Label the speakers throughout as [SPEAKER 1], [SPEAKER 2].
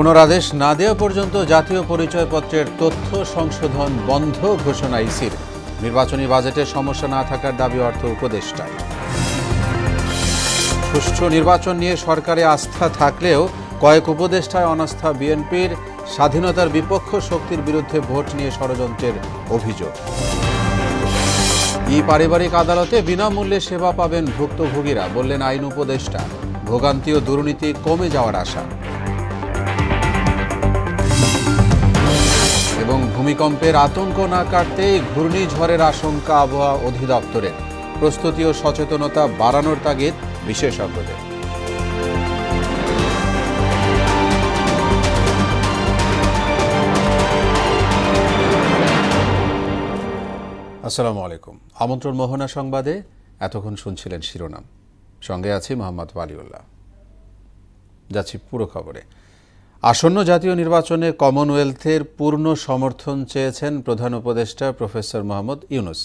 [SPEAKER 1] পুনরাদেশ না দেওয়া পর্যন্ত জাতীয় পরিচয়পত্রের তথ্য সংশোধন বন্ধ ঘোষণা ইসির। নির্বাচনী বাজেটে সমস্যা না থাকার দাবি অর্থ উপদেষ্টার। সুষ্ঠু নির্বাচন নিয়ে সরকারে আস্থা থাকলেও কয়েক উপদেষ্টায় অনাস্থা বিএনপির। স্বাধীনতার বিপক্ষ শক্তির বিরুদ্ধে ভোট নিয়ে ষড়যন্ত্রের অভিযোগ। পারিবারিক আদালতে বিনামূল্যে সেবা পাবেন ভুক্তভোগীরা, বললেন আইন উপদেষ্টা। ভোগান্তি ও দুর্নীতি কমে যাওয়ার আশা। এবং ভূমিকম্পের আতঙ্ক না কাটতেই ঘূর্ণিঝড়ের আশঙ্কা আবহাওয়া অধিদপ্তরের। প্রস্তুতি ও সচেতনতা বাড়ানোর তাগিদ বিশেষজ্ঞদের। আসসালামু আলাইকুম। আমন্ত্রণ মোহনা সংবাদে এতক্ষণ শুনছিলেন শিরোনাম, সঙ্গে আছি মোহাম্মদ ওয়ালিউল্লাহ। যাচ্ছি পুরো খবরে। আসন্ন জাতীয় নির্বাচনে কমনওয়েলথের পূর্ণ সমর্থন চেয়েছেন প্রধান উপদেষ্টা প্রফেসর মোহাম্মদ ইউনুস।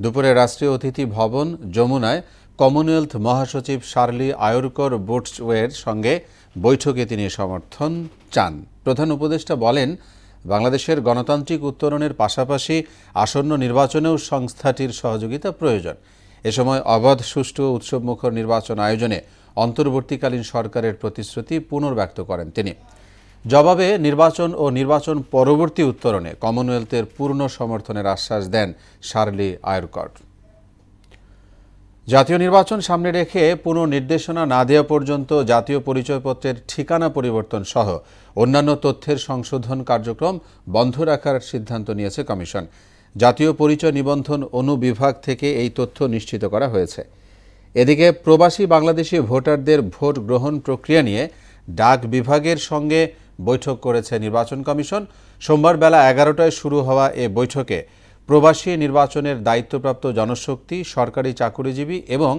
[SPEAKER 1] দুপুরে রাষ্ট্রীয় অতিথি ভবন যমুনায় কমনওয়েলথ মহাসচিব শার্লি আয়ুরকর বুটসওয়ের সঙ্গে বৈঠকে তিনি সমর্থন চান। প্রধান উপদেষ্টা বলেন, বাংলাদেশের গণতান্ত্রিক উত্তরণের পাশাপাশি আসন্ন নির্বাচনেও সংস্থাটির সহযোগিতা প্রয়োজন। এ সময় অবাধ, সুষ্ঠু ও উৎসবমুখর নির্বাচন আয়োজনে অন্তর্বর্তীকালীন সরকারের প্রতিশ্রুতি পুনর্ব্যক্ত করেন তিনি। জবাবে নির্বাচন ও নির্বাচন পরবর্তী উত্তরণে কমনওয়েলথের পূর্ণ সমর্থনের আশ্বাস দেন শার্লি আয়ুরকর। জাতীয় নির্বাচন সামনে রেখে পুনর্নির্দেশনা না দেওয়া পর্যন্ত জাতীয় পরিচয়পত্রের ঠিকানা পরিবর্তন সহ অন্যান্য তথ্যের সংশোধন কার্যক্রম বন্ধ রাখার সিদ্ধান্ত নিয়েছে কমিশন। জাতীয় পরিচয় নিবন্ধন অনুবিভাগ থেকে এই তথ্য নিশ্চিত করা হয়েছে। এদিকে প্রবাসী বাংলাদেশি ভোটারদের ভোট গ্রহণ প্রক্রিয়া নিয়ে ডাক বিভাগের সঙ্গে বৈঠক করেছে নির্বাচন কমিশন। সোমবার বেলা 11টায় শুরু হওয়া এ বৈঠকে প্রবাসী নির্বাচনের দায়িত্বপ্রাপ্ত জনশক্তি, সরকারি চাকুরিজীবী এবং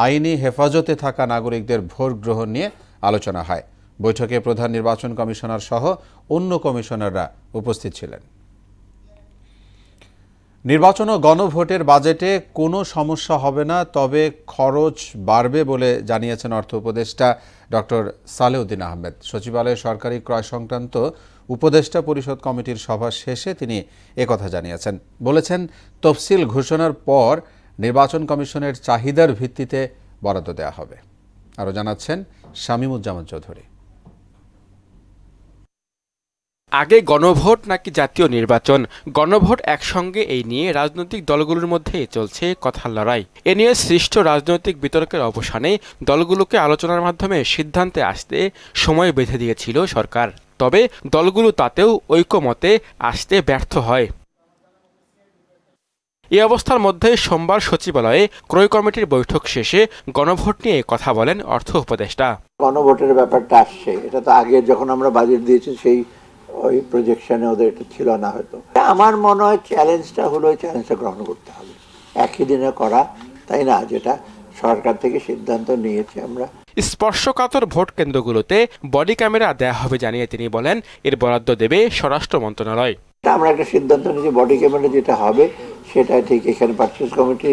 [SPEAKER 1] আইনি হেফাজতে থাকা নাগরিকদের ভোট গ্রহণ নিয়ে আলোচনা হয়। বৈঠকে প্রধান নির্বাচন কমিশনার সহ অন্য কমিশনাররা উপস্থিত ছিলেন। নির্বাচন ও গণভোটের বাজেটে কোনো সমস্যা হবে না, তবে খরচ বাড়বে বলে জানিয়েছেন অর্থ উপদেষ্টা ডক্টর সালেউদ্দিন আহমেদ। সচিবালয়ে সরকারি ক্রয় সংক্রান্ত উপদেষ্টা পরিষদ কমিটির সভা শেষে তিনি একথা জানিয়েছেন। বলেছেন, তফসিল ঘোষণার পর নির্বাচন কমিশনের চাহিদার ভিত্তিতে বরাদ্দ দেওয়া হবে। আরও জানাচ্ছেন শামীমুজ্জামান চৌধুরী।
[SPEAKER 2] আগে গণভোট নাকি জাতীয় নির্বাচন? গণভোট একসঙ্গে, এই নিয়ে রাজনৈতিক দলগুলোর মধ্যে চলছে কথার লড়াই। এ নিয়ে সৃষ্ট রাজনৈতিক বিতর্কের অবসানে দলগুলোকে আলোচনার মাধ্যমে সিদ্ধান্তে আসতে সময় বেঁধে দিয়েছিল সরকার। তবে দলগুলো তাতেও ঐকমতে আসতে ব্যর্থ হয়। এই অবস্থার মধ্যে সোমবার সচিবালয়ে ক্রয় কমিটির বৈঠক শেষে গণভোট নিয়ে কথা বলেন অর্থ উপদেষ্টা।
[SPEAKER 3] গণভোটের ব্যাপারটা আসছে, এটা তো আগে যখন আমরা বাজেট দিয়েছি সেই ওই প্রজেকশনে ওদের এটা ছিল না হয়তো। আমার মনে হয় চ্যালেঞ্জটা হলো, ওই চ্যালেঞ্জটা গ্রহণ করতে হবে। একই দিনে করা, তাই না, যেটা সরকার থেকে সিদ্ধান্ত নিয়েছে আমরা।
[SPEAKER 2] স্পর্শকাতর ভোট কেন্দ্রগুলোতে বডি ক্যামেরা দেয়া হবে জানিয়ে তিনি বলেন, এর বরাদ্দ দেবে স্বরাষ্ট্র মন্ত্রণালয়।
[SPEAKER 3] আমরা একটা সিদ্ধান্ত নিয়েছি, বডি ক্যামেরা যেটা হবে সেটা ঠিক এখানে পারচেজ কমিটি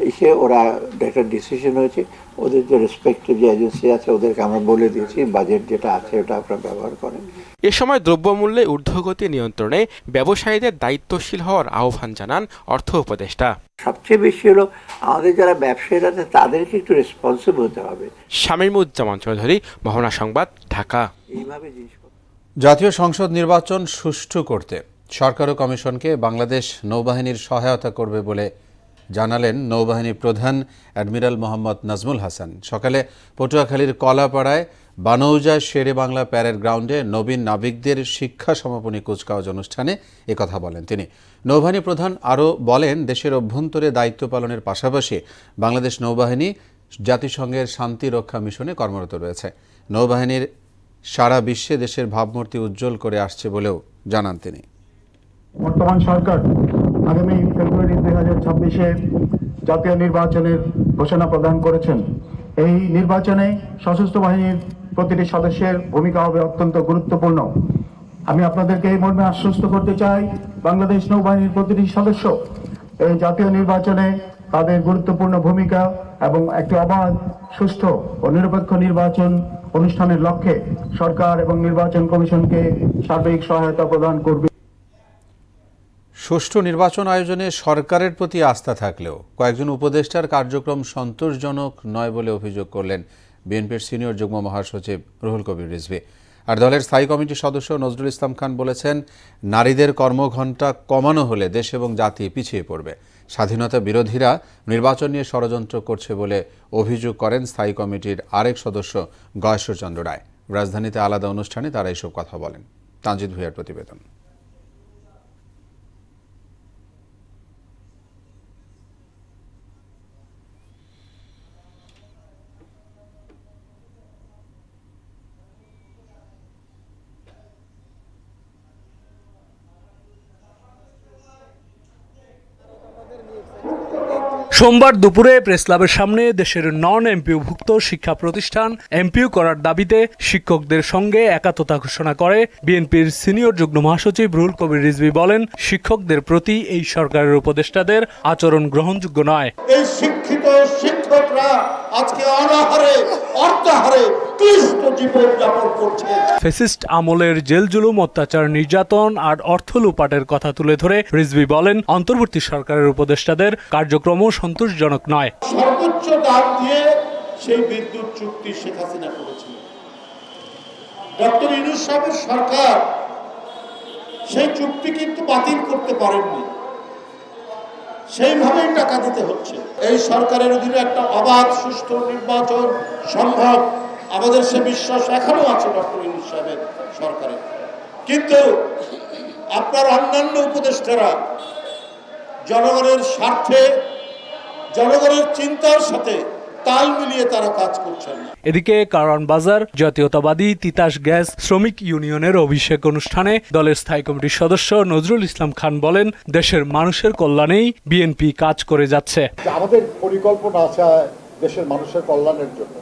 [SPEAKER 3] এসে ওরা একটা ডিসিশন হয়েছে। ওদের যে রেসপেক্টিভ যে এজেন্সি আছে ওদেরকে আমরা বলে দিয়েছি বাজেট যেটা আছে ওটা আপনারা ব্যবহার করেন।
[SPEAKER 2] এ সময় দ্রব্যমূল্যে ঊর্ধ্বগতি নিয়ন্ত্রণে ব্যবসায়ীদের দায়িত্বশীল হওয়ার আহ্বান জানান অর্থ উপদেষ্টা।
[SPEAKER 3] সবচেয়ে বেশি হলো আমাদের যারা ব্যবসায়ীরা আছে তাদেরকে একটু রেসপন্সিবল হতে হবে।
[SPEAKER 2] শামীমুজ্জামান চৌধুরী, মোহনা সংবাদ, ঢাকা।
[SPEAKER 3] এইভাবে
[SPEAKER 1] জাতীয় সংসদ নির্বাচন সুষ্ঠু করতে সরকার ও কমিশনকে বাংলাদেশ নৌবাহিনীর সহায়তা করবে বলে জানালেন নৌবাহিনী প্রধান অ্যাডমিরাল মোহাম্মদ নাজমুল হাসান। সকালে পটুয়াখালীর কলাপাড়ায় বানৌজা শেরে বাংলা প্যারেড গ্রাউন্ডে নবীন নাবিকদের শিক্ষা সমাপনী কুচকাওয়াজ অনুষ্ঠানে একথা বলেন তিনি। নৌবাহিনী প্রধান আরও বলেন, দেশের অভ্যন্তরে দায়িত্ব পালনের পাশাপাশি বাংলাদেশ নৌবাহিনী জাতিসংঘের শান্তি রক্ষা মিশনে কর্মরত রয়েছে। নৌবাহিনীর সারা বিশ্বে দেশের ভাবমূর্তি উজ্জ্বল করে আসছে বলেও জানান তিনি।
[SPEAKER 4] বর্তমান সরকার আগামী ফেব্রুয়ারি 2026-এ জাতীয় নির্বাচনের ঘোষণা প্রদান করেছেন। এই নির্বাচনে সশস্ত্র বাহিনীর প্রতিটি সদস্যের ভূমিকা হবে অত্যন্ত গুরুত্বপূর্ণ। আমি আপনাদেরকে এই মর্মে আশ্বস্ত করতে চাই, বাংলাদেশ নৌবাহিনীর প্রতিটি সদস্য এই জাতীয় নির্বাচনে তাদের গুরুত্বপূর্ণ ভূমিকা এবং একটি অবাধ, সুষ্ঠু ও নিরপেক্ষ নির্বাচন অনুষ্ঠানের লক্ষ্যে সরকার এবং নির্বাচন কমিশনকে সার্বিক সহায়তা প্রদান করবে।
[SPEAKER 1] সুষ্ঠু নির্বাচন আয়োজনে সরকারের প্রতি আস্থা থাকলেও কয়েকজন উপদেষ্টার কার্যক্রম সন্তোষজনক নয় বলে অভিযোগ করলেন বিএনপির সিনিয়র যুগ্ম মহাসচিব রুহুল কবির রিজভী। আর দলের স্থায়ী কমিটির সদস্য নজরুল ইসলাম খান বলেছেন, নারীদের কর্মঘণ্টা কমানো হলে দেশ এবং জাতি পিছিয়ে পড়বে। স্বাধীনতা বিরোধীরা নির্বাচন নিয়ে ষড়যন্ত্র করছে বলে অভিযোগ করেন স্থায়ী কমিটির আরেক সদস্য গয়েশ্বরচন্দ্র রায়। রাজধানীতে আলাদা অনুষ্ঠানে তারা এসব কথা বলেন। তানজিদ ভুঁইয়ার প্রতিবেদন।
[SPEAKER 5] সোমবার দুপুরে প্রেসক্লাবের সামনে দেশের নন এমপিওভুক্ত শিক্ষা প্রতিষ্ঠান এমপিও করার দাবিতে শিক্ষকদের সঙ্গে একাত্মতা ঘোষণা করে বিএনপির সিনিয়র যুগ্ম মহাসচিব রুহুল কবির রিজভী বলেন, শিক্ষকদের প্রতি এই সরকারের উপদেষ্টাদের আচরণ গ্রহণযোগ্য নয়।
[SPEAKER 6] এই শিক্ষিত শিক্ষকরা আজকে অনাহারে অর্থহারে ক্লিষ্ট জীবন যাপন করছে।
[SPEAKER 5] ফ্যাসিস্ট আমলের জেল জুলুম, অত্যাচার, নির্যাতন আর অর্থ লুপাটের কথা তুলে ধরে রিজভী বলেন, অন্তর্বর্তী সরকারের উপদেষ্টাদের কার্যক্রম সন্তোষজনক নয়।
[SPEAKER 6] সর্বোচ্চ দাম দিয়ে সেই বিদ্যুৎ চুক্তি শেখ হাসিনা করেছিল। ডক্টর ইউনূস সাহেবের সরকার সেই চুক্তি কিন্তু বাতিল করতে পারেননি, সেইভাবেই টাকা দিতে হচ্ছে। এই সরকারের অধীনে একটা অবাধ সুষ্ঠু নির্বাচন সম্ভব, আমাদের সে বিশ্বাস এখনো আছে ডক্টর ইউনূস সাহেবের সরকারের। কিন্তু আপনার অন্যান্য উপদেষ্টারা জনগণের স্বার্থে, জনগণের চিন্তার সাথে তাল মিলিয়ে তারা কাজ করছেন।
[SPEAKER 5] এদিকে কারওয়ান বাজার জাতীয়তাবাদী তিতাস গ্যাস শ্রমিক ইউনিয়নের অভিষেক অনুষ্ঠানে দলের স্থায়ী কমিটির সদস্য নজরুল ইসলাম খান বলেন, দেশের মানুষের কল্যাণেই বিএনপি কাজ করে যাচ্ছে।
[SPEAKER 6] আমাদের পরিকল্পনা আছে দেশের মানুষের কল্যাণের জন্য,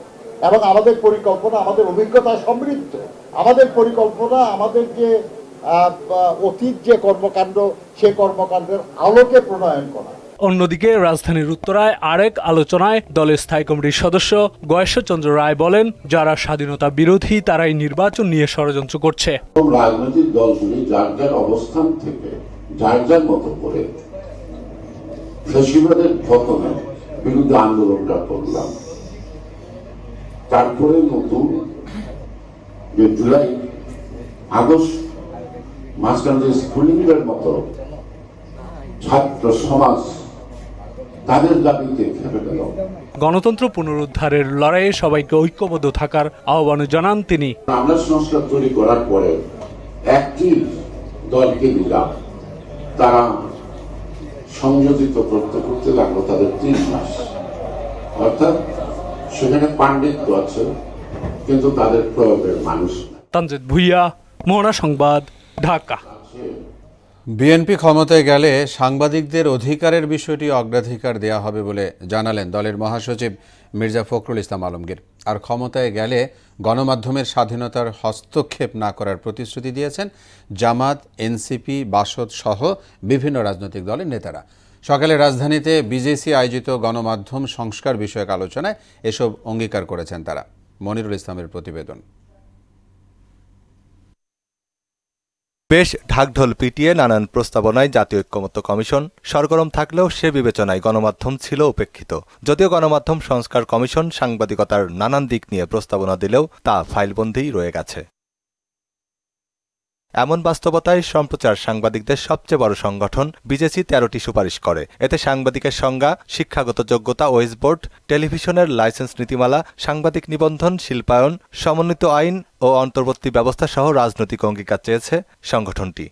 [SPEAKER 6] এবং আমাদের পরিকল্পনা আমাদের অভিজ্ঞতা সমৃদ্ধ। আমাদের পরিকল্পনা আমাদের যে অতীত যে কর্মকাণ্ড, সেই কর্মকাণ্ডের আলোকে প্রণয়ন করা।
[SPEAKER 5] অন্যদিকে রাজধানীর উত্তরায় আরেক আলোচনায় দলের স্থায়ী কমিটির সদস্য গয়েশ্বরচন্দ্র রায় বলেন, যারা স্বাধীনতা বিরোধী তারাই নির্বাচন নিয়ে ষড়যন্ত্র করছে।
[SPEAKER 7] রাজনৈতিক দলগুলি যার যার অবস্থান থেকে যার যার মতো করে ফ্যাসিবাদের পতনের বিরুদ্ধে আন্দোলনটা করলাম। তারপরে নতুন যে জুলাই আগস্ট মাঝখানে স্কুলিংয়ের মতো ছাত্র সমাজ তাদের দাবিতে খেপে গেল।
[SPEAKER 5] গণতন্ত্র পুনরুদ্ধারের লড়াইয়ে সবাইকে ঐক্যবদ্ধ থাকার আহ্বান জানান তিনি।
[SPEAKER 7] আমরা সংস্কার তৈরি করার পরে একটি দলকে দিলাম, তারা সংযোজিত করতে লাগলো তাদের 3 মাস। অর্থাৎ সেখানে পাণ্ডিত্য আছে, কিন্তু তাদের প্রয়োগের মানুষ।
[SPEAKER 5] তানজিদ ভুঁইয়া, মোহনা সংবাদ, ঢাকা।
[SPEAKER 1] বিএনপি ক্ষমতায় গেলে সাংবাদিকদের অধিকারের বিষয়টি অগ্রাধিকার দেয়া হবে বলে জানালেন দলের মহাসচিব মির্জা ফখরুল ইসলাম আলমগীর। আর ক্ষমতায় গেলে গণমাধ্যমের স্বাধীনতার হস্তক্ষেপ না করার প্রতিশ্রুতি দিয়েছেন জামাত, এনসিপি, বাসদ সহ বিভিন্ন রাজনৈতিক দলের নেতারা। সকালে রাজধানীতে বিজেসি আয়োজিত গণমাধ্যম সংস্কার বিষয়ক আলোচনায় এসব অঙ্গীকার করেছেন তারা। মনিরুল ইসলামের প্রতিবেদন।
[SPEAKER 8] বেশ ঢাকঢোল পিটিয়ে নানান প্রস্তাবনায় জাতীয় ঐক্যমত্য কমিশন সরগরম থাকলেও সে বিবেচনায় গণমাধ্যম ছিল উপেক্ষিত। যদিও গণমাধ্যম সংস্কার কমিশন সাংবাদিকতার নানান দিক নিয়ে প্রস্তাবনা দিলেও তা ফাইলবন্দিই রয়ে গেছে। এমন বাস্তবতায় সম্প্রচার সাংবাদিকদের সবচেয়ে বড় সংগঠন বিজেসি 13টি সুপারিশ করে। এতে সাংবাদিকের সংজ্ঞা, শিক্ষাগত যোগ্যতা, ওয়েজ বোর্ড, টেলিভিশনের লাইসেন্স নীতিমালা, সাংবাদিক নিবন্ধন, শিল্পায়ন, সমন্বিত আইন ও অন্তর্বর্তী ব্যবস্থা সহ রাজনৈতিক অঙ্গীকার চেয়েছে সংগঠনটি।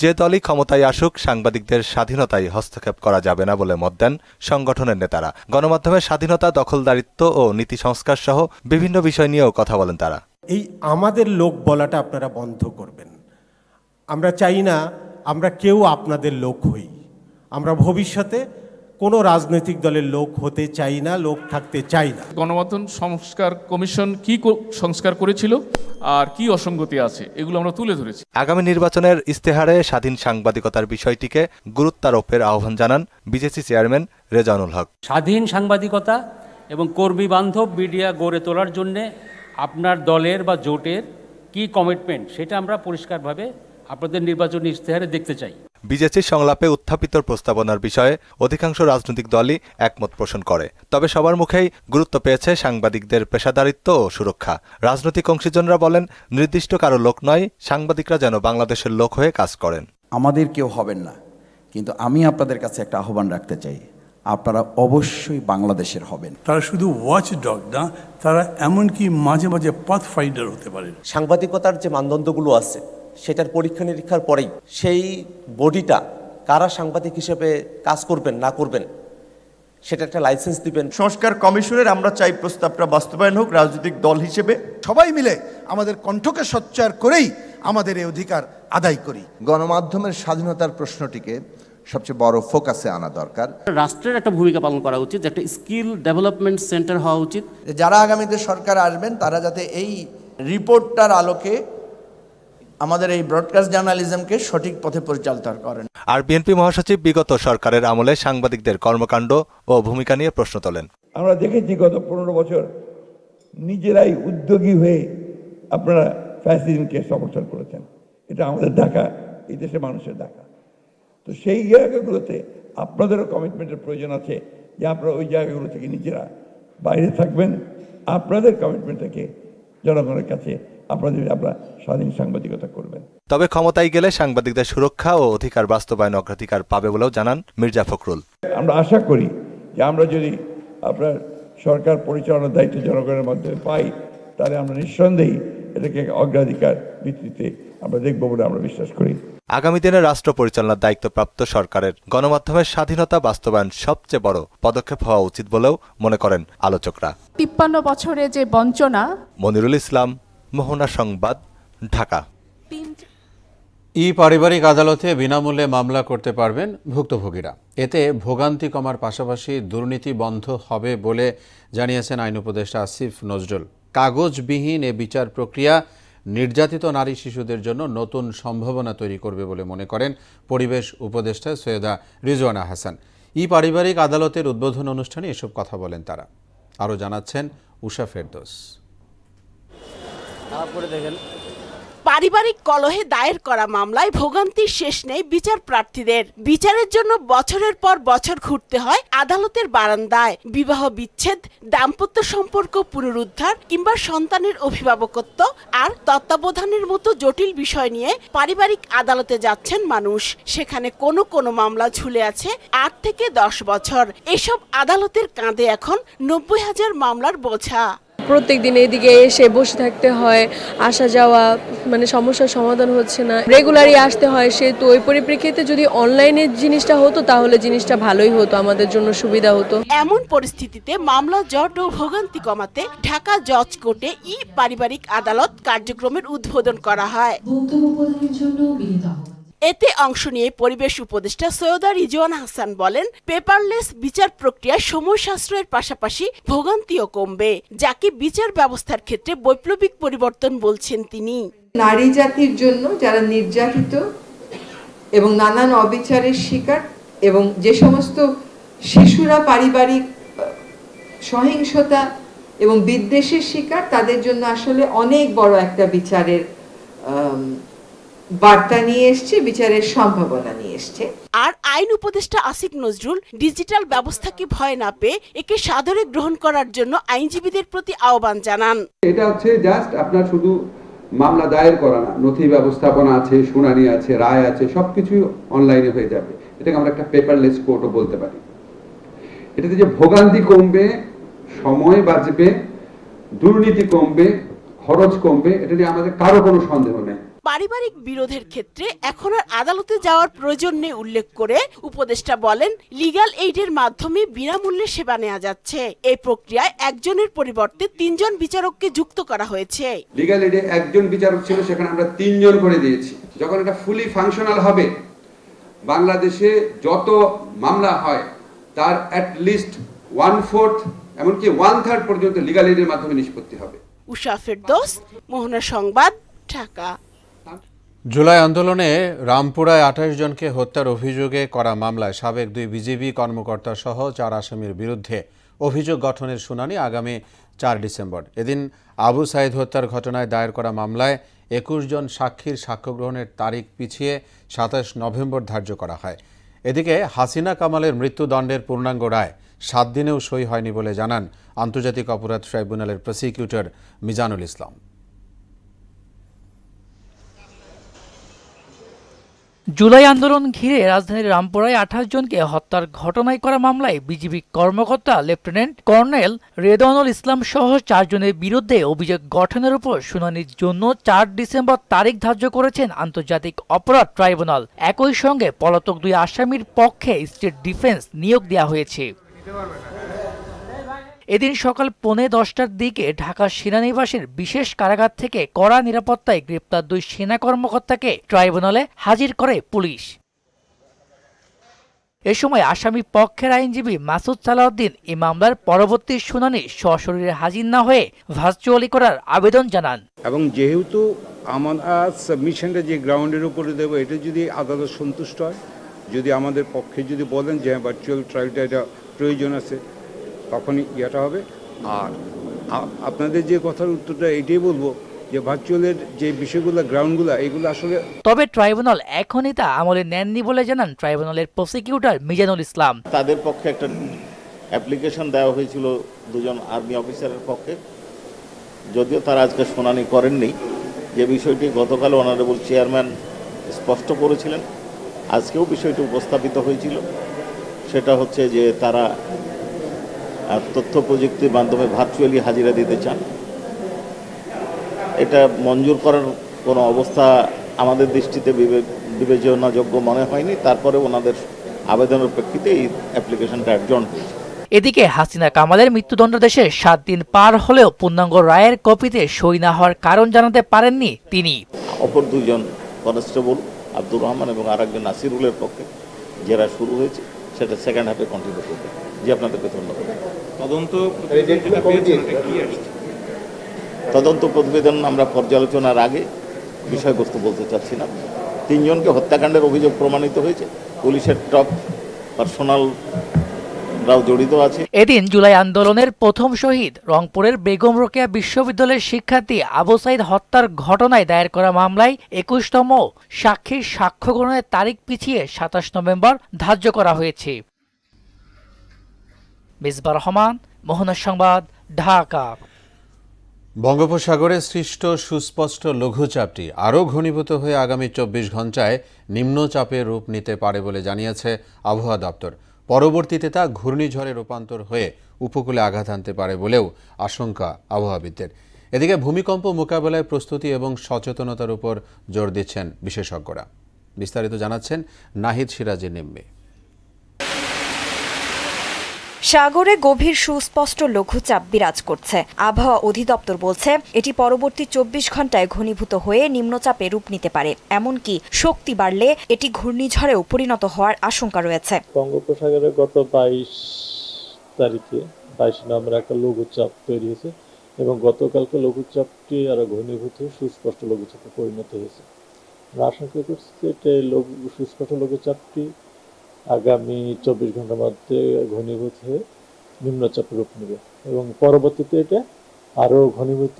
[SPEAKER 8] যে দলই ক্ষমতায় আসুক, সাংবাদিকদের স্বাধীনতায় হস্তক্ষেপ করা যাবে না বলে মত দেন সংগঠনের নেতারা। গণমাধ্যমের স্বাধীনতা, দখলদারিত্ব ও নীতি সংস্কার সহ বিভিন্ন বিষয় নিয়েও কথা বলেন তারা।
[SPEAKER 9] এই আমাদের লোক বলাটা আপনারা বন্ধ করবেন। আমরা চাই না আমরা কেউ আপনাদের লোক হই। আমরা ভবিষ্যতে কোনো রাজনৈতিক দলের লোক হতে চাই না, লোক থাকতে চাই না।
[SPEAKER 10] গণমাধ্যম সংস্কার কমিশন কি সংস্কার করেছিল আর কি অসঙ্গতি আছে, এগুলো আমরা তুলে ধরেছি।
[SPEAKER 8] আগামী নির্বাচনের ইস্তেহারে স্বাধীন সাংবাদিকতার বিষয়টিকে গুরুত্বারোপের আহ্বান জানান বিজেসি চেয়ারম্যান রেজানুল হক।
[SPEAKER 11] স্বাধীন সাংবাদিকতা এবং কর্মী বান্ধব মিডিয়া গড়ে তোলার জন্যে আপনার দলের বা জোটের কি কমিটমেন্ট সেটা আমরা পরিষ্কারভাবে আপনাদের নির্বাচনী ইশতেহারে দেখতে চাই।
[SPEAKER 8] বিজেপির সংলাপে উত্থাপিত প্রস্তাবনার বিষয়ে অধিকাংশ রাজনৈতিক দলই একমত পোষণ করে। তবে সবার মুখেই গুরুত্ব পেয়েছে সাংবাদিকদের পেশাদারিত্ব ও সুরক্ষা। রাজনৈতিক অংশীজনরা বলেন, নির্দিষ্ট কারো লোক নয়, সাংবাদিকরা যেন বাংলাদেশের লোক হয়ে কাজ করেন।
[SPEAKER 12] আমাদের কেউ হবেন না, কিন্তু আমি আপনাদের কাছে একটা আহ্বান রাখতে চাই, আপনারা অবশ্যই বাংলাদেশের হবেন।
[SPEAKER 13] তারা শুধু ওয়াচ ডগ না, তারা এমনকি মাঝে মাঝে পাথ ফাইন্ডার হতে পারেন।
[SPEAKER 14] সাংবাদিকতার যে মানদণ্ডগুলো আছে সেটার পরীক্ষা নিরীক্ষার পরেই সেই বডিটা কারা সাংবাদিক হিসেবে কাজ করবেন না করবেন সেটা একটা লাইসেন্স দিবেন।
[SPEAKER 15] সংস্কার কমিশনের আমরা চাই প্রস্তাবটা বাস্তবায়ন হোক। রাজনৈতিক দল হিসেবে
[SPEAKER 16] সবাই মিলে আমাদের কণ্ঠকে সোচ্চার করেই আমাদের এই অধিকার আদায় করি।
[SPEAKER 17] গণমাধ্যমের স্বাধীনতার প্রশ্নটিকে সবচেয়ে বড় ফোকাসে আনা দরকার।
[SPEAKER 18] রাষ্ট্রের একটা ভূমিকা পালন করা উচিত, একটা স্কিল ডেভেলপমেন্ট সেন্টার হওয়া উচিত।
[SPEAKER 16] যারা আগামীতে সরকার আসবেন তারা যাতে এই রিপোর্টটার আলোকে আমাদের এই ব্রডকাস্ট জার্নালিজমকে সঠিক পথে পরিচালিত করেন।
[SPEAKER 8] আর বিএনপি মহাসচিব বিগত সরকারের আমলে সাংবাদিকদের কর্মকাণ্ড ও ভূমিকা নিয়ে প্রশ্ন তোলেন।
[SPEAKER 19] আমরা দেখেছি গত 15 বছর নিজেরাই উদ্যোগী হয়ে আপনারা ফ্যাসিজমকে সমর্থন করেছেন। এটা আমাদের ঢাকা, এই দেশের মানুষের ঢাকা। তো সেই জায়গাগুলোতে আপনাদেরও কমিটমেন্টের প্রয়োজন আছে যে আপনারা ওই জায়গাগুলো থেকে নিজেরা বাইরে থাকবেন। আপনাদের কমিটমেন্ট থেকে জনগণের কাছে আপনারা স্বাধীন সাংবাদিকতা করবেন।
[SPEAKER 8] তবে ক্ষমতায় গেলে সাংবাদিকদের সুরক্ষা ও অধিকার বাস্তবায়ন অগ্রাধিকার পাবে বলেও জানান মির্জা ফখরুল।
[SPEAKER 19] আমরা আশা করি যে আমরা যদি আপনার সরকার পরিচালনার দায়িত্ব জনগণের মাধ্যমে পাই, তাহলে আমরা নিঃসন্দেহে এটাকে অগ্রাধিকার ভিত্তিতে আমরা দেখব বলে আমরা বিশ্বাস করি।
[SPEAKER 8] আগামী দিনে রাষ্ট্র পরিচালনার দায়িত্বপ্রাপ্ত সরকারের গণমাধ্যমের স্বাধীনতা বাস্তবায়ন সবচেয়ে বড় পদক্ষেপ হওয়া উচিত বলেও মনে করেন আলোচকরা।
[SPEAKER 20] 53 বছরে যে বঞ্চনা।
[SPEAKER 8] মনিরুল ইসলাম, মোহনা সংবাদ, ঢাকা।
[SPEAKER 1] পারিবারিক আদালতে বিনামূল্যে মামলা করতে পারবেন ভুক্তভোগীরা। এতে ভোগান্তি কমার পাশাপাশি দুর্নীতি বন্ধ হবে বলে জানিয়েছেন আইন উপদেষ্টা আসিফ নজরুল। কাগজবিহীন এ বিচার প্রক্রিয়া নির্যাতিত নারী শিশুদের জন্য নতুন সম্ভাবনা তৈরি করবে বলে মনে করেন পরিবেশ উপদেষ্টা সৈয়দা রিজওয়ানা হাসান। পারিবারিক আদালতের উদ্বোধন অনুষ্ঠানে এসব কথা বলেন তারা। আরও জানাচ্ছেন উষা ফেরদৌস।
[SPEAKER 21] পারিবারিক কলহে দায়ের করা মামলায় ভোগান্তির শেষ নেই বিচার প্রার্থীদের। বিচারের জন্য বছরের পর বছর ঘুরতে হয় আদালতের বারান্দায়। বিবাহ বিচ্ছেদ, দাম্পত্য সম্পর্ক পুনরুদ্ধার কিংবা সন্তানের অভিভাবকত্ব আর তত্ত্বাবধানের মতো জটিল বিষয় নিয়ে পারিবারিক আদালতে যাচ্ছেন মানুষ। সেখানে কোনো মামলা ঝুলে আছে 8 থেকে 10 বছর। এসব আদালতের কাঁধে এখন 90,000 মামলার বোঝা।
[SPEAKER 22] প্রত্যেক দিন এদিকে এসে বসে থাকতে হয়, আসা যাওয়া মানে সমস্যার সমাধান হচ্ছে না, রেগুলারই আসতে হয়। সেহেতু ওই পরিপ্রেক্ষিতে যদি অনলাইনে জিনিসটা হতো তাহলে জিনিসটা ভালোই হতো, আমাদের জন্য সুবিধা হতো।
[SPEAKER 21] এমন পরিস্থিতিতে মামলা জট ও ভোগান্তি কমাতে ঢাকা জজ কোর্টে পারিবারিক আদালত কার্যক্রমের উদ্বোধন করা হয়। এতে অংশ নিয়ে পরিবেশ উপদেষ্টা সৈয়দা রিজওয়ানা হাসান বলেন, পেপারলেস বিচার প্রক্রিয়ায় সময় সাশ্রয়ের পাশাপাশি ভোগান্তিও কমবে, যাকে বিচার ব্যবস্থার ক্ষেত্রে বৈপ্লবিক পরিবর্তন বলছেন তিনি।
[SPEAKER 23] নারী জাতির জন্য যারা নির্যাতিত এবং নানান অবিচারের শিকার এবং যে সমস্ত শিশুরা পারিবারিক সহিংসতা এবং বিদ্বেষের শিকার, তাদের জন্য আসলে অনেক বড় একটা বিচারের বার্তা নিয়ে এসছে, বিচারের সম্ভাবনা নিয়ে এসছে।
[SPEAKER 21] আর আইন উপদেষ্টা আসিফ নজরুল ডিজিটাল ব্যবস্থাকে ভয় না পেয়ে একে সাদরে গ্রহণ করার জন্য আইনজীবীদের প্রতি আহ্বান জানান।
[SPEAKER 24] এটা হচ্ছে জাস্ট আপনার শুধু মামলা দায়ের করা না, নথি ব্যবস্থাপনা আছে, শুনানি আছে, রায় আছে, সবকিছু অনলাইনে হয়ে যাবে। এটাকে আমরা একটা পেপারলেস কোর্টও বলতে পারি। এটাতে যে ভোগান্তি কমবে, সময় বাঁচবে, দুর্নীতি কমবে, খরচ কমবে, এটা নিয়ে আমাদের কারো কোনো সন্দেহ নেই।
[SPEAKER 21] পারিবারিক বিরোধের ক্ষেত্রে এখন আর আদালতে যাওয়ার প্রয়োজন নেই উল্লেখ করে উপদেষ্টা বলেন, লিগ্যাল এইডের মাধ্যমে বিনামূল্যে সেবা নেওয়া যাচ্ছে। এই প্রক্রিয়ায় একজনের পরিবর্তে 3 জন বিচারককে যুক্ত করা হয়েছে।
[SPEAKER 24] লিগ্যাল এইডে 1 জন বিচারক ছিল, সেখানে আমরা 3 জন করে দিয়েছি। যখন এটা ফুলি ফাংশনাল হবে, বাংলাদেশে যত মামলা হয় তার অ্যাটলিস্ট 1/4 এমনকি 1/3 পর্যন্ত লিগ্যাল এইডের মাধ্যমে নিষ্পত্তি হবে।
[SPEAKER 21] উষা ফেরদৌস, মোহনা সংবাদ, ঢাকা।
[SPEAKER 1] জুলাই আন্দোলনে রামপুরায় 28 জনকে হত্যার অভিযোগে করা মামলায় সাবেক 2 বিজিবি কর্মকর্তা সহ 4 আসামির বিরুদ্ধে অভিযোগ গঠনের শুনানি আগামী 4 ডিসেম্বর। এদিন আবু সাইদ হত্যার ঘটনায় দায়ের করা মামলায় ২১ জন সাক্ষীর সাক্ষ্য গ্রহণের তারিখ পিছিয়ে ২৭ নভেম্বর ধার্য করা হয়। এদিকে হাসিনা কামালের মৃত্যুদণ্ডের পূর্ণাঙ্গ রায় ৭ দিনেও সই হয়নি বলে জানান আন্তর্জাতিক অপরাধ ট্রাইব্যুনালের প্রসিকিউটর মিজানুল ইসলাম।
[SPEAKER 2] জুলাই আন্দোলন ঘিরে রাজধানীর রামপুরায় ২৮ জনকে হত্যার ঘটনায় করা মামলায় বিজিবি কর্মকর্তা লেফটেন্যান্ট কর্নেল রেদওয়ানুল ইসলাম সহ ৪ জনের বিরুদ্ধে অভিযোগ গঠনের উপর শুনানির জন্য ৪ ডিসেম্বর তারিখ ধার্য করেছেন আন্তর্জাতিক অপরাধ ট্রাইব্যুনাল। একই সঙ্গে পলাতক ২ আসামির পক্ষে স্টেট ডিফেন্স নিয়োগ দেওয়া হয়েছে। এদিন সকাল ১:১০টার দিকে ঢাকা সেনানিবাসের বিশেষ কারাগার থেকে কড়া নিরাপত্তায় গ্রেপ্তার ২ সেনা কর্মকর্তাকে ট্রাইব্যুনালে হাজির করে পুলিশ। এ সময় আসামি পক্ষের আইনজীবী মাসুদ সালাউদ্দিন এই মামলার পরবর্তী শুনানি সশরীরে হাজির না হয়ে ভার্চুয়ালি করার আবেদন জানান।
[SPEAKER 3] এবং যেহেতু আমরা সাবমিশনটা যে গ্রাউন্ডের উপরে দেবো, এটা যদি আদালত সন্তুষ্ট হয়, যদি আমাদের পক্ষে যদি বলেন যে ভার্চুয়াল ট্রায়ালটা এটা প্রয়োজন আছে, তখনই ইয়েটা হবে। আর আপনাদের যে কথার উত্তরটা এটাই বলবো যে ভার্চুয়ালের যে বিষয়গুলো গ্রাউন্ডগুলো এগুলো আসলে,
[SPEAKER 2] তবে ট্রাইব্যুনাল এখনই তা আমলে নেননি বলে জানান ট্রাইব্যুনালের প্রসিকিউটর মিজানুল ইসলাম।
[SPEAKER 4] তাদের পক্ষে একটা অ্যাপ্লিকেশন দেওয়া হয়েছিল 2 জন আর্মি অফিসারের পক্ষে, যদিও তারা আজকে শুনানি করেননি। যে বিষয়টি গতকাল অনারেবল চেয়ারম্যান স্পষ্ট করেছিলেন, আজকেও বিষয়টি উপস্থাপিত হয়েছিল, সেটা হচ্ছে যে তারা তথ্য প্রযুক্তির মাধ্যমে ভার্চুয়ালি হাজিরা দিতে চান। এটা মঞ্জুর করার কোনো অবস্থা আমাদের দৃষ্টিতে বিবেচনাযোগ্য মনে হয়নি। তারপরে ওনাদের আবেদনের প্রেক্ষিতে এই অ্যাপ্লিকেশনটা অ্যাডজর্ন হয়েছে।
[SPEAKER 2] এদিকে হাসিনা কামালের মৃত্যুদণ্ডাদেশে 7 দিন পার হলেও পূর্ণাঙ্গ রায়ের কপিতে সই না হওয়ার কারণ জানাতে পারেননি তিনি।
[SPEAKER 4] অপর 2 জন কনস্টেবল আব্দুর রহমান এবং আরেকজন নাসিরুলের পক্ষে জেরা শুরু হয়েছে, সেটা সেকেন্ড হাফে কন্টিনিউ করবে। জি, আপনাদেরকে ধন্যবাদ। তদন্ত প্রতিবেদন আমরা পর্যালোচনার আগে বিষয়বস্তু বলতে চাচ্ছি না। 3 জনকে হত্যাকাণ্ডের অভিযোগ প্রমাণিত হয়েছে, পুলিশের টপ পার্সোনালরাও জড়িত আছে।
[SPEAKER 2] এদিন জুলাই আন্দোলনের প্রথম শহীদ রংপুরের বেগম রোকেয়া বিশ্ববিদ্যালয়ের শিক্ষার্থী আবু সাইদ হত্যার ঘটনায় দায়ের করা মামলায় 21তম সাক্ষীর সাক্ষ্য গ্রহণের তারিখ পিছিয়ে 27 নভেম্বর ধার্য করা হয়েছে। মিসবাহ রহমান, মোহনা সংবাদ, ঢাকা।
[SPEAKER 1] বঙ্গোপসাগরে সৃষ্ট সুস্পষ্ট লঘুচাপটি আরও ঘনীভূত হয়ে আগামী 24 ঘণ্টায় নিম্নচাপের রূপ নিতে পারে বলে জানিয়েছে আবহাওয়া দপ্তর। পরবর্তীতে তা ঘূর্ণিঝড়ে রূপান্তর হয়ে উপকূলে আঘাত আনতে পারে বলেও আশঙ্কা আবহাওয়াবিদদের। এদিকে ভূমিকম্প মোকাবেলায় প্রস্তুতি এবং সচেতনতার উপর জোর দিচ্ছেন বিশেষজ্ঞরা। বিস্তারিত জানাচ্ছেন নাহিদ সিরাজের নিম্মে।
[SPEAKER 6] সাগরে গভীর সুস্পষ্ট লঘুচাপ বিরাজ করছে। আবহাওয়া অধিদপ্তর বলছে এটি পরবর্তী 24 ঘণ্টায় ঘনীভূত হয়ে নিম্নচাপে রূপ নিতে পারে, এমনকি শক্তি বাড়লে এটি ঘূর্ণিঝড়েও পরিণত হওয়ার আশঙ্কা রয়েছে।
[SPEAKER 25] বঙ্গোপসাগরে গত 22 তারিখে 22 নভেম্বর একটা লঘুচাপ তৈরি হয়েছে এবং গতকালকে লঘুচাপটি আরো ঘনীভূত হয়ে সুস্পষ্ট লঘুচাপে পরিণত হয়েছে। আমরা আশঙ্কা করছি যে সুস্পষ্ট লঘুচাপটি আগামী 24 ঘন্টার মধ্যে ঘনীভূত হয়ে নিম্নচাপে রূপ নেবে এবং পরবর্তীতে এটা আরও ঘনীভূত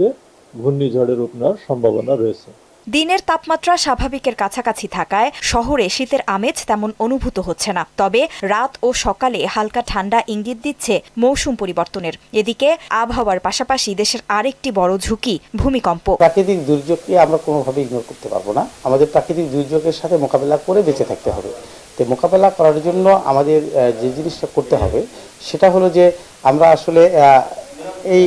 [SPEAKER 25] ঘূর্ণিঝড়ের রূপ নেওয়ার সম্ভাবনা রয়েছে।
[SPEAKER 6] দিনের তাপমাত্রা স্বাভাবিকের কাছাকাছি থাকায় শহরে শীতের আমেজ তেমন অনুভূত হচ্ছে না, তবে রাত ও সকালে হালকা ঠান্ডা ইঙ্গিত দিচ্ছে মৌসুম পরিবর্তনের। এদিকে আবহাওয়ার পাশাপাশি দেশের আরেকটি বড় ঝুঁকি ভূমিকম্প।
[SPEAKER 26] প্রাকৃতিক দুর্যোগকে আমরা কোনোভাবে ইগনোর করতে পারবো না। আমাদের প্রাকৃতিক দুর্যোগের সাথে মোকাবেলা করে বেঁচে থাকতে হবে। তো মোকাবেলা করার জন্য আমাদের যে জিনিসটা করতে হবে সেটা হলো যে আমরা আসলে এই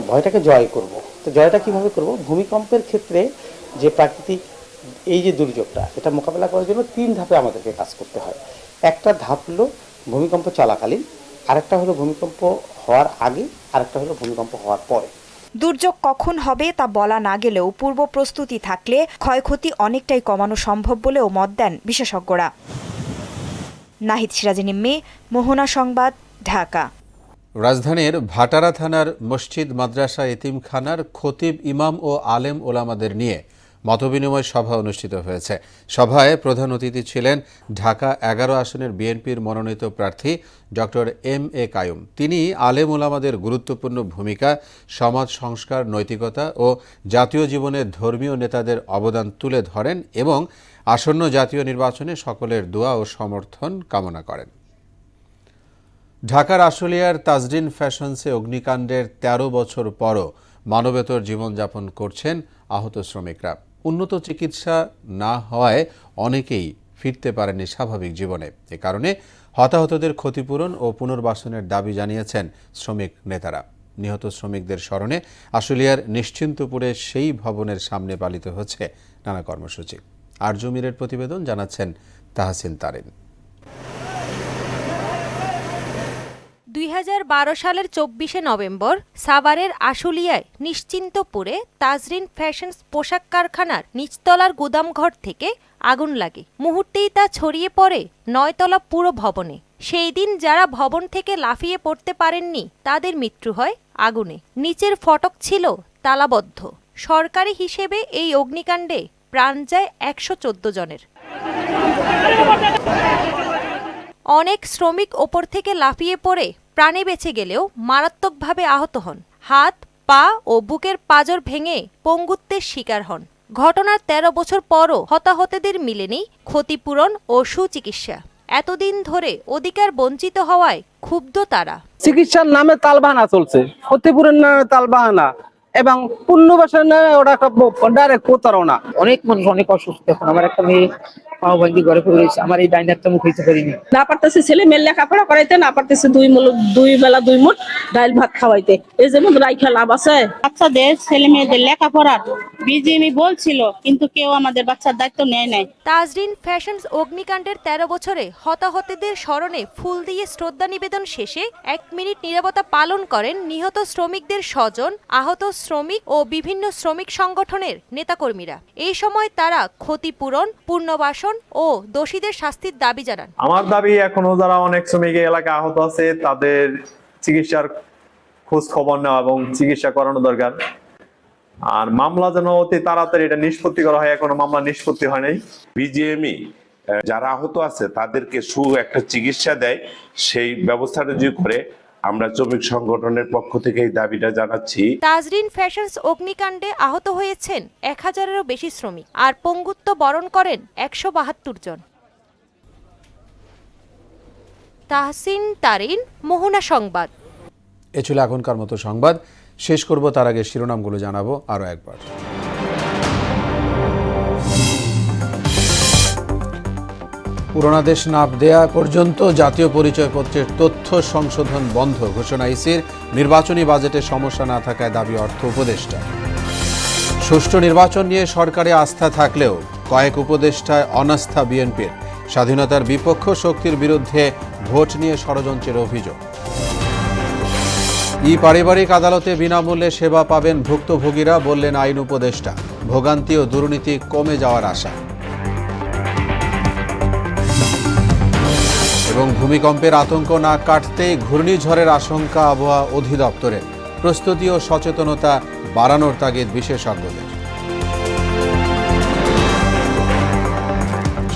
[SPEAKER 26] ভয়টাকে জয় করব। তো জয়টা কিভাবে করব? ভূমিকম্পের ক্ষেত্রে যে প্রাকৃতিক এই যে দুর্যোগটা, এটা মোকাবেলা করার জন্য 3 ধাপে আমাদেরকে কাজ করতে হয়। একটা ধাপ হলো ভূমিকম্প চলাকালীন, আরেকটা হলো ভূমিকম্প হওয়ার আগে, আরেকটা হলো ভূমিকম্প হওয়ার পরে।
[SPEAKER 6] দুর্যোগ কখন হবে তা বলা না গেলেও পূর্ব প্রস্তুতি থাকলে ক্ষয়ক্ষতি অনেকটাই কমানো সম্ভব বলেও মত দেন বিশেষজ্ঞরা। নাহিদ সিরাজি নিম্মি, মোহনা সংবাদ, ঢাকা।
[SPEAKER 1] রাজধানীর ভাটারা থানার মসজিদ মাদ্রাসা এতিমখানার খতিব ইমাম ও আলেম ওলামাদের নিয়ে মতবিনিময় সভা অনুষ্ঠিত হয়েছে। সভায় প্রধান অতিথি ছিলেন ঢাকা 11 আসনের বিএনপির মনোনীত প্রার্থী ডক্টর এম.এ. কাইয়ুম। তিনি আলেম ওলামাদের গুরুত্বপূর্ণ ভূমিকা, সমাজ সংস্কার, নৈতিকতা ও জাতীয় জীবনে ধর্মীয় নেতাদের অবদান তুলে ধরেন এবং আসন্ন জাতীয় নির্বাচনে সকলের দোয়া ও সমর্থন কামনা করেন। ঢাকার আশুলিয়ার তাজরিন ফ্যাশনসে অগ্নিকাণ্ডের 13 বছর পরও মানবেতর জীবনযাপন করছেন আহত শ্রমিকরা। উন্নত চিকিৎসা না হওয়ায় অনেকেই ফিরতে পারেনি স্বাভাবিক জীবনে। এ কারণে হতাহতদের ক্ষতিপূরণ ও পুনর্বাসনের দাবি জানিয়েছেন শ্রমিক নেতারা। নিহত শ্রমিকদের স্মরণে আশুলিয়ার নিশ্চিন্তপুরে সেই ভবনের সামনে পালিত হচ্ছে নানা কর্মসূচি। আরজুমিরের প্রতিবেদন, জানাচ্ছেন তাহসিন তারিন।
[SPEAKER 5] 2012 সালের 24শে নভেম্বর সাভারের আশুলিয়ায় নিশ্চিন্তপুরে তাজরিন ফ্যাশনস পোশাক কারখানার নিচতলার গুদামঘর থেকে আগুন লাগে। মুহূর্তেই তা ছড়িয়ে পড়ে 9 তলা পুরো ভবনে। সেই দিন যারা ভবন থেকে লাফিয়ে পড়তে পারেননি তাদের মৃত্যু হয় আগুনে। নিচের ফটক ছিল তালাবদ্ধ। সরকারি হিসেবে এই অগ্নিকাণ্ডে প্রাণ যায় 114 জনের। অনেক শ্রমিক ওপর থেকে লাফিয়ে পড়ে প্রাণে বেঁচে গেলেও মারাত্মকভাবে আহত হন। হাত, পা ও বুকের পাঁজর ভেঙে পঙ্গুত্বের শিকার হন। ঘটনার 13 বছর পরও হতাহতদের মিলেনি ক্ষতিপূরণ ও সুচিকিৎসা। এতদিন ধরে অধিকার বঞ্চিত হওয়ায় ক্ষুব্ধ তারা।
[SPEAKER 7] চিকিৎসার নামে তালবাহানা চলছে, ক্ষতিপূরণ নামে তালবাহানা এবং পুনর্বাসনের নামে ওরা ডাইরেক্ট প্রতারণা। অনেক মানুষ অনেক অসুস্থ। এখন আমার একটা মেয়ে পাওভাঙ্গি ঘরে পড়েছে, আমার এই ডাইনারটা মুখ হইতে পারিনি।
[SPEAKER 9] না পারতেছে ছেলে মেয়ের লেখাপড়া করাইতে, না পারতেছে দুই বেলা 2 মুঠ ডাল ভাত খাওয়াইতে। এই যেমন রাইখা লাভ আছে।
[SPEAKER 10] বাচ্চাদের ছেলে মেয়েদের লেখাপড়ার বিজিএমই বলছিল, কিন্তু কেউ আমাদের বাচ্চার দায়িত্ব নেয় নাই।
[SPEAKER 5] তাজরিন ফ্যাশনস অগ্নিকাণ্ডের 13 বছরে হতাহতদের স্মরণে ফুল দিয়ে শ্রদ্ধা নিবেদন শেষে 1 মিনিট নীরবতা পালন করেন নিহত শ্রমিকদের স্বজন, আহত শ্রমিক ও বিভিন্ন শ্রমিক সংগঠনের নেতাকর্মীরা। এই সময় তারা ক্ষতিপূরণ, পুনর্বাসন ও দোষীদের শাস্তির দাবি জানান।
[SPEAKER 11] আমার দাবি, এখনো যারা অনেক শ্রমিক এলাকায় আহত আছে তাদের চিকিৎসার খোঁজ খবর নেওয়া এবং চিকিৎসা করানো দরকার। আর মামলা যেন অতি তাড়াতাড়ি এটা নিষ্পত্তি করা হয়। এখনো মামলা নিষ্পত্তি হয় নাই।
[SPEAKER 12] বিজিএমই যারা আহত আছে তাদেরকে একটা চিকিৎসা দেয়, সেই ব্যবস্থাটা যদি করে, আমরা শ্রমিক সংগঠনের পক্ষ থেকে এই দাবিটা জানাচ্ছি।
[SPEAKER 5] তাজরিন ফ্যাশনস অগ্নিকাণ্ডে আহত হয়েছেন 1000-এরও বেশি শ্রমিক আর পঙ্গুত্ব বরণ করেন 172 জন। তাহসিন তারিন, মোহনা সংবাদ।
[SPEAKER 1] এ ছিল এখনকার মতো সংবাদ। শেষ করব তার আগে শিরোনামগুলো জানাবো আরও একবার। পুরোনাদেশ না দেয়া পর্যন্ত জাতীয় পরিচয়পত্রের তথ্য সংশোধন বন্ধ ঘোষণা ইসির। নির্বাচনী বাজেটে সমস্যা না থাকায় দাবি অর্থ উপদেষ্টা। সুষ্ঠু নির্বাচন নিয়ে সরকারে আস্থা থাকলেও কয়েক উপদেষ্টায় অনাস্থা বিএনপির। স্বাধীনতার বিপক্ষ শক্তির বিরুদ্ধে ভোট নিয়ে ষড়যন্ত্রের অভিযোগ। পারিবারিক আদালতে বিনামূল্যে সেবা পাবেন ভুক্তভোগীরা, বললেন আইন উপদেষ্টা। ভোগান্তি ও দুর্নীতি কমে যাওয়ার আশা। এবং ভূমিকম্পের আতঙ্ক না কাটতেই ঘূর্ণিঝড়ের আশঙ্কা আবহাওয়া অধিদপ্তরের। প্রস্তুতি ও সচেতনতা বাড়ানোর তাগিদ বিশেষজ্ঞদের।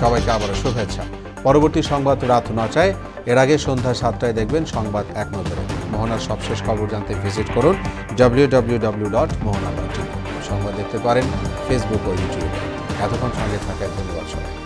[SPEAKER 1] সবাইকে আবারও শুভেচ্ছা। পরবর্তী সংবাদ রাত 9টায়। এর আগে সন্ধ্যা 7টায় দেখবেন সংবাদ এক নজরে। মোহনার সবশেষ খবর জানতে ভিজিট করুন www.mohana.tv। সংবাদ দেখতে পারেন ফেসবুক ও ইউটিউবে। এতক্ষণ সঙ্গে থাকায় ধন্যবাদ সবাই।